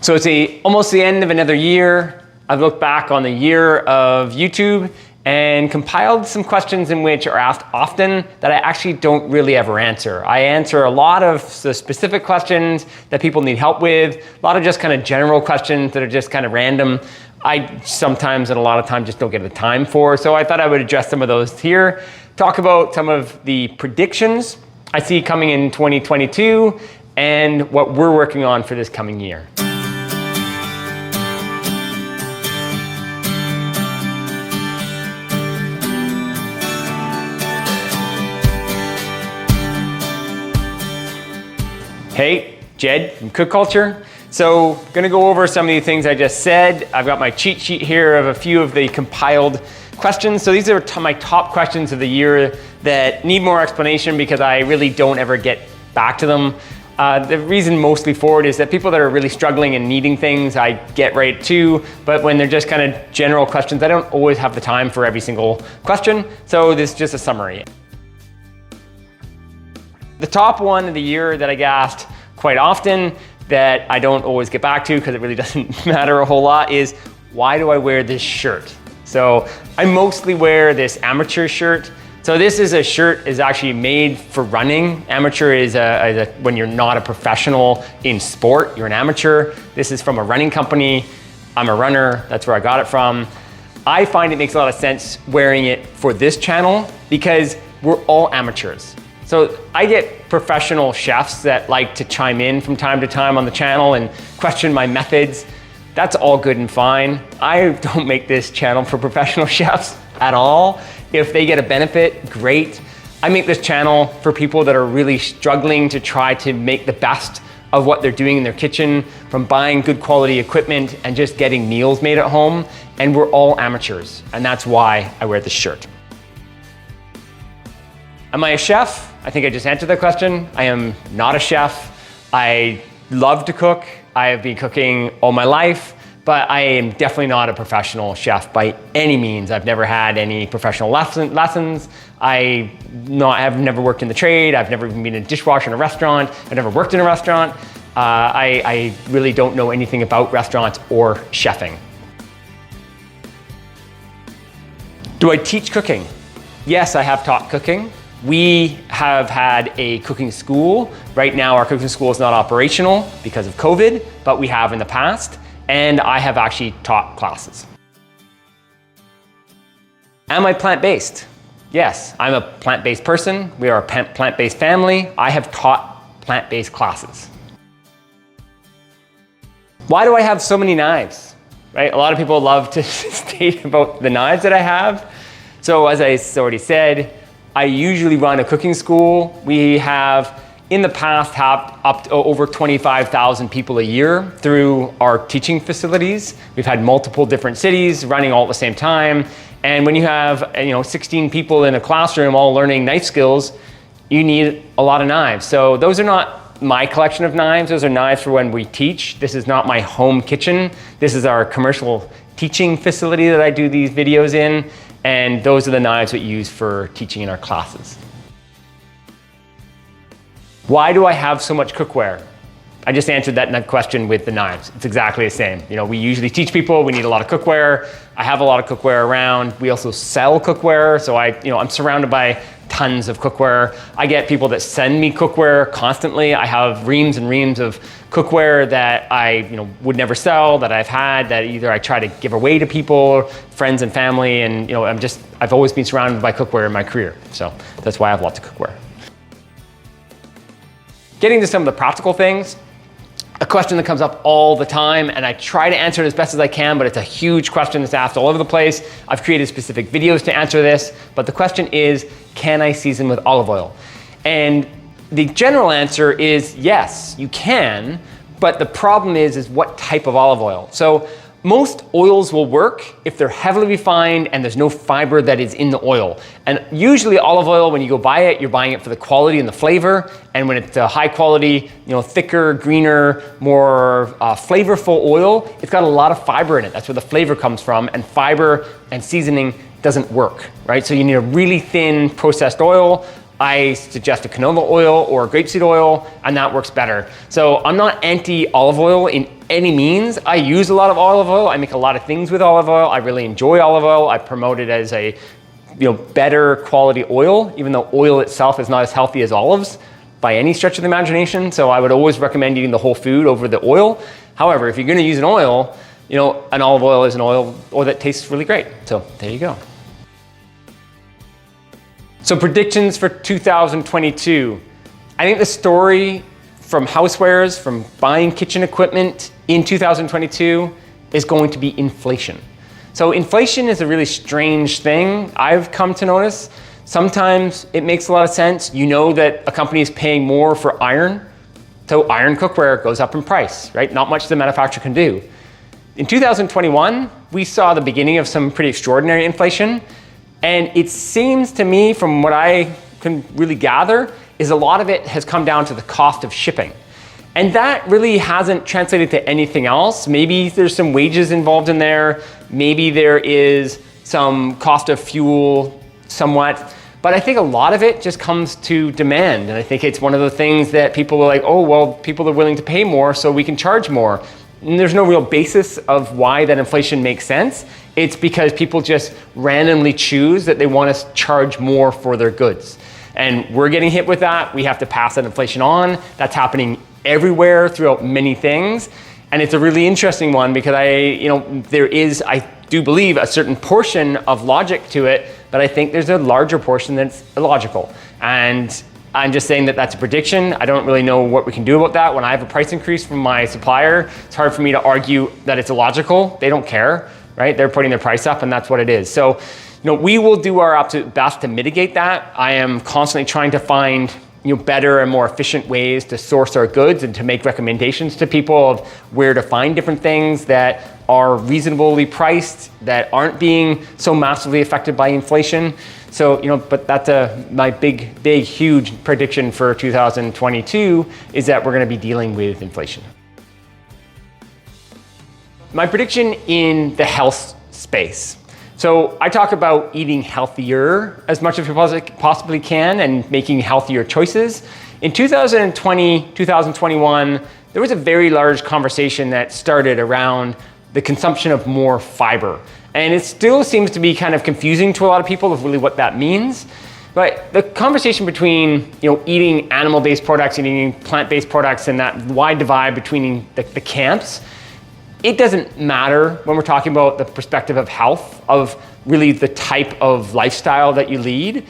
So it's almost the end of another year. I've looked back on the year of YouTube and compiled some questions in which are asked often that I actually don't really ever answer. I answer a lot of the specific questions that people need help with, a lot of just kind of general questions that are just kind of random. I sometimes and a lot of times just don't get the time for, so I thought I would address some of those here, talk about some of the predictions I see coming in 2022 and what we're working on for this coming year. Hey, Jed from Cook Culture. So, gonna go over some of the things I just said. I've got my cheat sheet here of a few of the compiled questions. So these are my top questions of the year that need more explanation because I really don't ever get back to them. The reason mostly for it is that people that are really struggling and needing things, I get right to, but when they're just kind of general questions, I don't always have the time for every single question. So this is just a summary. The top one of the year that I get asked quite often that I don't always get back to because it really doesn't matter a whole lot is, why do I wear this shirt? So I mostly wear this amateur shirt. So this is a shirt is actually made for running. Amateur is when you're not a professional in sport, you're an amateur. This is from a running company. I'm a runner, that's where I got it from. I find it makes a lot of sense wearing it for this channel because we're all amateurs. So I get professional chefs that like to chime in from time to time on the channel and question my methods. That's all good and fine. I don't make this channel for professional chefs at all. If they get a benefit, great. I make this channel for people that are really struggling to try to make the best of what they're doing in their kitchen, from buying good quality equipment and just getting meals made at home. And we're all amateurs, and that's why I wear this shirt. Am I a chef? I think I just answered that question. I am not a chef. I love to cook. I have been cooking all my life, but I am definitely not a professional chef by any means. I've never had any professional lessons. I have never worked in the trade. I've never even been a dishwasher in a restaurant. I've never worked in a restaurant. I really don't know anything about restaurants or chefing. Do I teach cooking? Yes, I have taught cooking. We have had a cooking school. Right now, our cooking school is not operational because of COVID, but we have in the past, and I have actually taught classes. Am I plant-based? Yes, I'm a plant-based person. We are a plant-based family. I have taught plant-based classes. Why do I have so many knives? Right? A lot of people love to state about the knives that I have. So as I already said, I usually run a cooking school. We have, in the past, have up to over 25,000 people a year through our teaching facilities. We've had multiple different cities running all at the same time. And when you have 16 people in a classroom all learning knife skills, you need a lot of knives. So those are not my collection of knives. Those are knives for when we teach. This is not my home kitchen. This is our commercial teaching facility that I do these videos in. And those are the knives we use for teaching in our classes. Why do I have so much cookware? I just answered that question with the knives. It's exactly the same. We usually teach people, we need a lot of cookware. I have a lot of cookware around. We also sell cookware, so I'm surrounded by tons of cookware. I get people that send me cookware constantly. I have reams and reams of cookware that I would never sell, that I've had, that either I try to give away to people, friends and family, and I've always been surrounded by cookware in my career. So that's why I have lots of cookware. Getting to some of the practical things, a question that comes up all the time, and I try to answer it as best as I can, but it's a huge question that's asked all over the place. I've created specific videos to answer this, but the question is, can I season with olive oil? And the general answer is yes, you can, but the problem is what type of olive oil. So most oils will work if they're heavily refined and there's no fiber that is in the oil. And usually olive oil, when you go buy it, you're buying it for the quality and the flavor. And when it's a high quality, thicker, greener, more flavorful oil, it's got a lot of fiber in it. That's where the flavor comes from. And fiber and seasoning doesn't work, right? So you need a really thin processed oil. I suggest a canola oil or grapeseed oil, and that works better. So I'm not anti olive oil in any means. I use a lot of olive oil. I make a lot of things with olive oil. I really enjoy olive oil. I promote it as a better quality oil, even though oil itself is not as healthy as olives by any stretch of the imagination. So I would always recommend eating the whole food over the oil. However, if you're going to use an oil, an olive oil is an oil that tastes really great. So there you go. So predictions for 2022. I think the story from housewares, from buying kitchen equipment in 2022 is going to be inflation. So inflation is a really strange thing I've come to notice. Sometimes it makes a lot of sense. You know that a company is paying more for iron, so iron cookware goes up in price, right? Not much the manufacturer can do. In 2021, we saw the beginning of some pretty extraordinary inflation. And it seems to me, from what I can really gather, is a lot of it has come down to the cost of shipping. And that really hasn't translated to anything else. Maybe there's some wages involved in there. Maybe there is some cost of fuel somewhat. But I think a lot of it just comes to demand. And I think it's one of the things that people are like, oh, well, people are willing to pay more, so we can charge more. And there's no real basis of why that inflation makes sense. It's because people just randomly choose that they want to charge more for their goods. And we're getting hit with that. We have to pass that inflation on. That's happening everywhere throughout many things. And it's a really interesting one because there is, I do believe, a certain portion of logic to it, but I think there's a larger portion that's illogical. And I'm just saying that that's a prediction. I don't really know what we can do about that. When I have a price increase from my supplier, it's hard for me to argue that it's illogical. They don't care, right? They're putting their price up and that's what it is. So, we will do our absolute best to mitigate that. I am constantly trying to find better and more efficient ways to source our goods and to make recommendations to people of where to find different things that are reasonably priced, that aren't being so massively affected by inflation. So, but that's my big, huge prediction for 2022 is that we're going to be dealing with inflation. My prediction in the health space. So I talk about eating healthier as much as you possibly can and making healthier choices. In 2020, 2021, there was a very large conversation that started around the consumption of more fiber. And it still seems to be kind of confusing to a lot of people of really what that means. But the conversation between eating animal-based products and eating plant-based products and that wide divide between the camps, it doesn't matter when we're talking about the perspective of health, of really the type of lifestyle that you lead.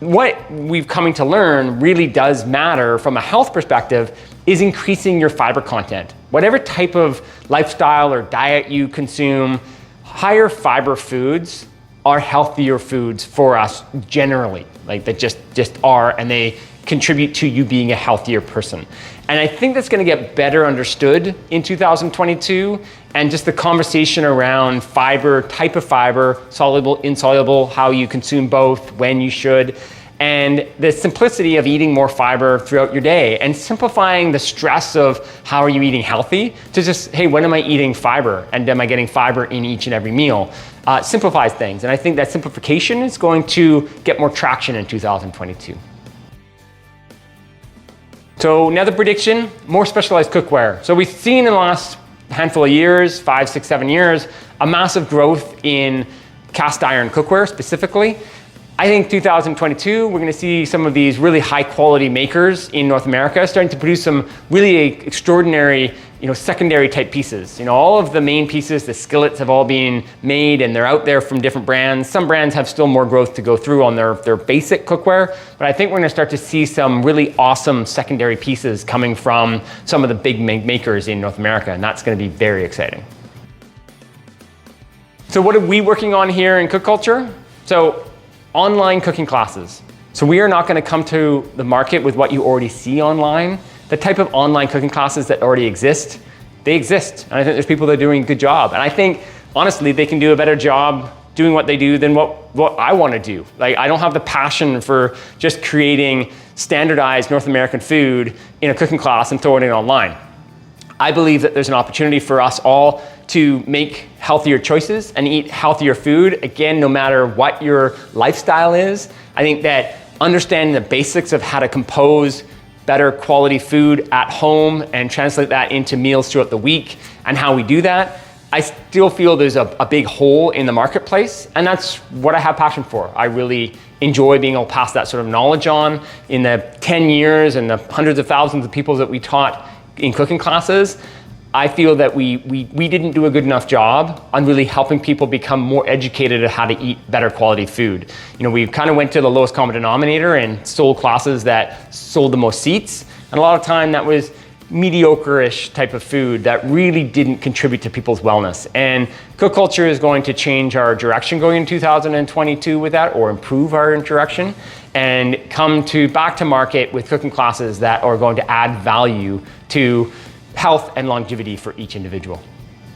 What we've coming to learn really does matter from a health perspective is increasing your fiber content. Whatever type of lifestyle or diet you consume, higher fiber foods are healthier foods for us generally, like that just are, and they contribute to you being a healthier person. And I think that's going to get better understood in 2022. And just the conversation around fiber, type of fiber, soluble, insoluble, how you consume both, when you should, and the simplicity of eating more fiber throughout your day and simplifying the stress of how are you eating healthy to just, hey, when am I eating fiber? And am I getting fiber in each and every meal? Simplifies things. And I think that simplification is going to get more traction in 2022. So another prediction, more specialized cookware. So we've seen in the last handful of years, 5, 6, 7 years, a massive growth in cast iron cookware specifically. I think 2022, we're gonna see some of these really high quality makers in North America starting to produce some really extraordinary, secondary type pieces. All of the main pieces, the skillets have all been made and they're out there from different brands. Some brands have still more growth to go through on their basic cookware, but I think we're gonna start to see some really awesome secondary pieces coming from some of the big makers in North America, and that's gonna be very exciting. So what are we working on here in Cook Culture? So online cooking classes. So we are not going to come to the market with what you already see online. The type of online cooking classes that already exist, they exist. And I think there's people that are doing a good job. And I think, honestly, they can do a better job doing what they do than what I want to do. Like, I don't have the passion for just creating standardized North American food in a cooking class and throwing it online. I believe that there's an opportunity for us all to make healthier choices and eat healthier food. Again, no matter what your lifestyle is, I think that understanding the basics of how to compose better quality food at home and translate that into meals throughout the week and how we do that, I still feel there's a big hole in the marketplace, and that's what I have passion for. I really enjoy being able to pass that sort of knowledge on. In the 10 years and the hundreds of thousands of people that we taught in cooking classes, I feel that we didn't do a good enough job on really helping people become more educated at how to eat better quality food. You know, we kind of went to the lowest common denominator and sold classes that sold the most seats, and a lot of time that was mediocre-ish type of food that really didn't contribute to people's wellness. And Cook Culture is going to change our direction going in 2022 with that, or improve our direction, and come back to market with cooking classes that are going to add value to health and longevity for each individual.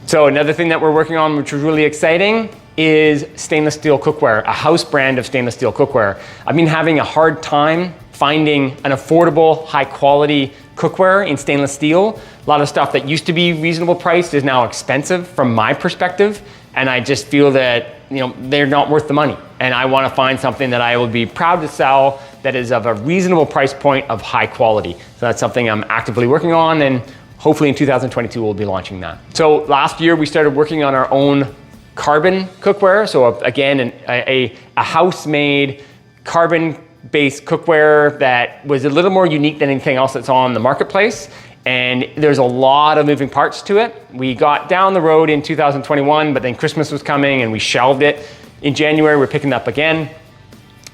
So another thing that we're working on, which is really exciting, is stainless steel cookware, a house brand of stainless steel cookware. I've been having a hard time finding an affordable, high quality cookware in stainless steel. A lot of stuff that used to be reasonable priced is now expensive from my perspective, and I just feel that, you know, they're not worth the money. And I want to find something that I will be proud to sell that is of a reasonable price point of high quality. So that's something I'm actively working on, and hopefully in 2022 we'll be launching that. So last year we started working on our own carbon cookware. So again, a house-made carbon-based cookware that was a little more unique than anything else that's on the marketplace. And there's a lot of moving parts to it. We got down the road in 2021, but then Christmas was coming and we shelved it. In January, we're picking it up again.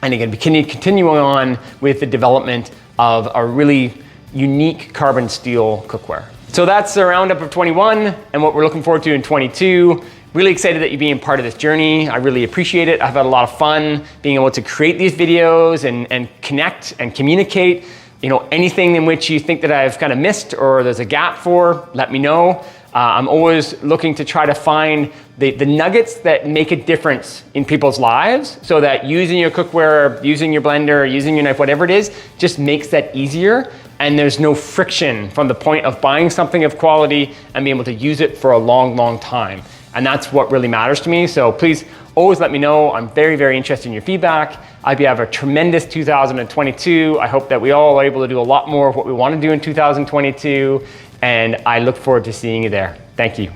And again, we continuing on with the development of a really unique carbon steel cookware. So that's the roundup of 21 and what we're looking forward to in 22. Really excited that you're being part of this journey. I really appreciate it. I've had a lot of fun being able to create these videos and connect and communicate. You know, anything in which you think that I've kind of missed or there's a gap for, let me know. I'm always looking to try to find the nuggets that make a difference in people's lives, so that using your cookware, using your blender, using your knife, whatever it is, just makes that easier. And there's no friction from the point of buying something of quality and being able to use it for a long, long time. And that's what really matters to me. So please always let me know. I'm very, very interested in your feedback. I hope you have a tremendous 2022. I hope that we all are able to do a lot more of what we want to do in 2022. And I look forward to seeing you there. Thank you.